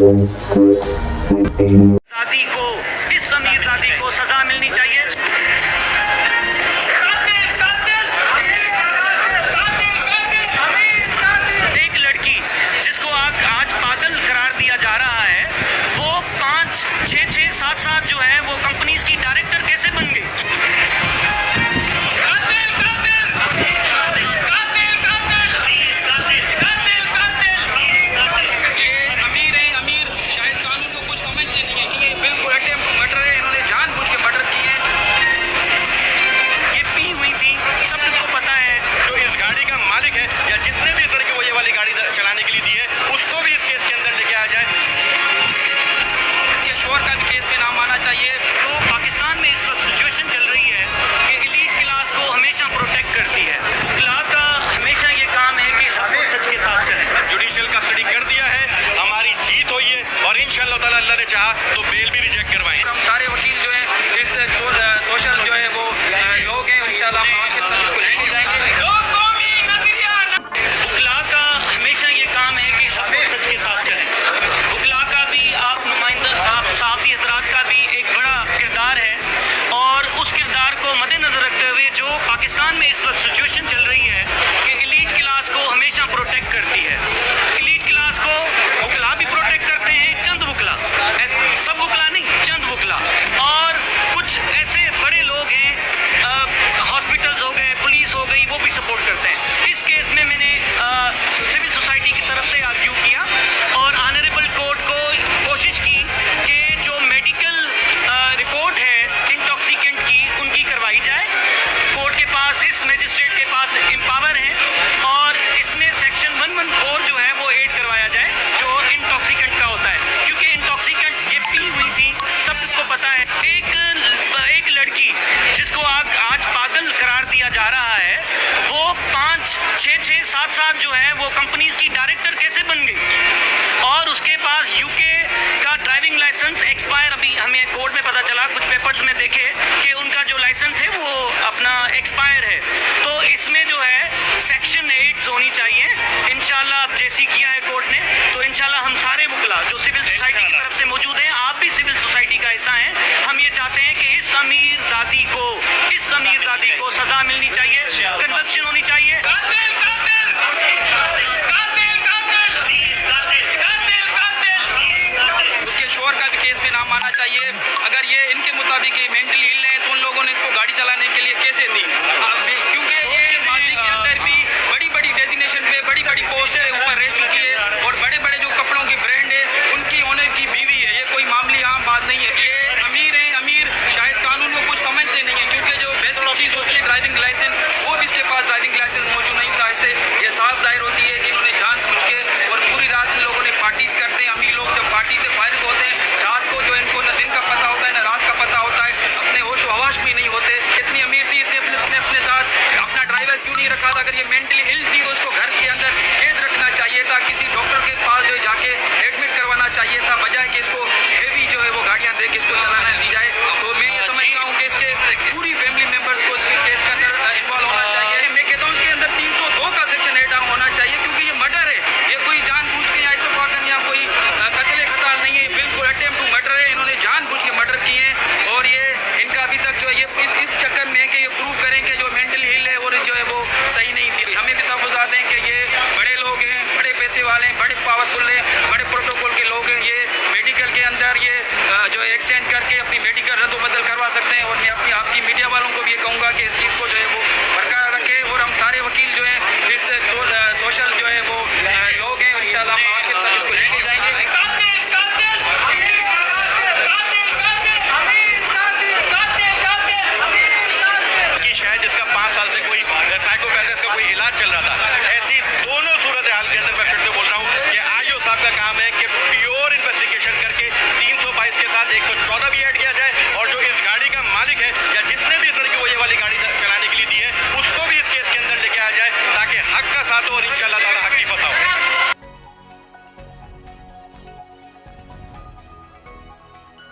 जाति को, इस अमीर जाति को सजा मिलनी चाहिए। एक लड़की जिसको आज पागल करार दिया जा रहा है, वो 5, 6, 7 जो है वो कंपनीज की डायरेक्टर कैसे बन गई? चलाने के लिए दी है, उसको भी इस केस के अंदर लेके आ जाए। इसके शोर का भी केस में नाम आना चाहिए। जो पाकिस्तान में इस वक्त सिचुएशन चल रही है कि एलीट क्लास को हमेशा प्रोटेक्ट करती है। वकला का हमेशा ये काम है कि हक और सच के साथ चलें। जुडिशियल कस्टडी कर दिया है, हमारी जीत हुई है और इंशाअल्लाह ताला अल्लाह ने चाहा तो बेल भी रिजेक्ट करवाएंगे। हम सारे वकील जो है इस सोशल जो है वो लोग हैं, इंशाअल्लाह हम आखिर तक इसको लेके जाएंगे। पाकिस्तान में इस वक्त सिचुएशन चल रही है कि एलीट क्लास को हमेशा प्रोटेक्ट करती है। एलीट क्लास को वकला भी प्रोटेक्ट करते हैं, चंद वकला, सब वकला नहीं, चंद वकला, और कुछ ऐसे बड़े लोग हैं, हॉस्पिटल्स हो गए, पुलिस हो गई, वो भी सपोर्ट करते हैं। इस केस में मैंने सिविल सोसाइटी की तरफ से आर्ग्यू किया और ऑनरेबल कोर्ट को कोशिश की कि जो मेडिकल रिपोर्ट है इंटॉक्सिकेंट की, उनकी करवाई जाए। कोर्ट के पास, इस मजिस्ट्रेट के पास एम्पावर है और इसमें सेक्शन 114 जो है वो ऐड करवाया जाए जो इंटॉक्सिकेंट का होता है, क्योंकि इंटॉक्सिकेंट ये पी हुई थी, सबको पता है। एक लड़की जिसको आज पागल करार दिया जा रहा है, वो 5, 6, 7 जो है वो कंपनीज की डायरेक्टर कैसे बन गई? और उसके पास यूके का ड्राइविंग लाइसेंस एक्सपायर, अभी हमें कोर्ट में पता चला, कुछ पेपर्स में देखे कि उनका जो लाइसेंस है वो अपना एक्सपायर है। तो इसमें जो है सेक्शन 8 होनी चाहिए। इंशाल्लाह अब जैसी किया है कोर्ट ने, तो इंशाल्लाह हम सारे वकला जो सिविल सोसाइटी की तरफ से मौजूद हैं, आप भी सिविल सोसाइटी का हिस्सा हैं, हम ये चाहते हैं कि इस अमीर जाति को सजा मिलनी चाहिए, कन्विक्शन होनी चाहिए। उसके शोर का भी केस में नाम आना चाहिए। अगर ये इनके मुताबिक मेंटली इल है तो उन लोगों ने इसको गाड़ी चलाने के लिए कैसे दी? क्योंकि ये मार्केट के अंदर भी बड़ी डेजिग्नेशन पे बड़ी पोस्ट है ऊपर रह चुकी है और बड़े जो कपड़ों के ब्रांड है उनकी ओनर की बीवी है। ये कोई मामूली आम बात नहीं है। ये अमीर शायद कानून को कुछ समझते नहीं है, क्योंकि जो बेसिक चीज़ होती है ड्राइविंग लाइसेंस, वो भी इसके पास ड्राइविंग लाइसेंस मौजूद नहीं था। इससे ये साफ जाहिर होती है कि इन्होंने जानबूझ के और पूरी रात इन लोगों ने पार्टीज करते हैं। अमीर लोग जब पार्टी से फारिग होते हैं, रात को जो इनको न दिन का पता होता है न रात का पता होता है, अपने होश हवाश में नहीं होते। इतनी अमीर थी, इसलिए अपने साथ अपना ड्राइवर क्यों नहीं रखा था? अगर ये मेंटली इल थी तो उसको घर के अंदर कैद रखना चाहिए था, किसी डॉक्टर के पास जो जाके एडमिट करवाना चाहिए था, बजाय कि इसको हेवी जो है वो गाड़ियाँ दे के इसको चलाना दी जाए। तो मैं ये समझता हूँ कि इसके पूरी फैमिली मेम्बर्स को इसके केस के अंदर इन्वॉल्व होना चाहिए। मैं कहता हूँ इसके अंदर 302 का सेक्शन ऐड होना चाहिए, क्योंकि ये मर्डर है। ये कोई जानबूझ के या इत्तेफाकन या कोई कत्ल खताल नहीं है, बिल्कुल अटेम्प्ट टू मर्डर है। इन्होंने जानबूझ के मर्डर किए हैं और ये इनका अभी तक जो है ये इस चक्कर में है कि ये प्रूव करें कि जो मेंटली हिल है और जो है वो सही नहीं थी। हमें भी तहफ़्फ़ुज़ात हैं कि ये बड़े लोग हैं, बड़े पैसे वाले हैं, बड़े पावरफुल हैं, बड़े प्रोटोकॉल के लोग हैं। ये मेडिकल के अंदर ये जो एक्सचेंज करके अपनी मेडिकल रद्द बदल करवा सकते हैं। और मैं आपकी मीडिया वालों को भी ये कहूँगा कि इस चीज़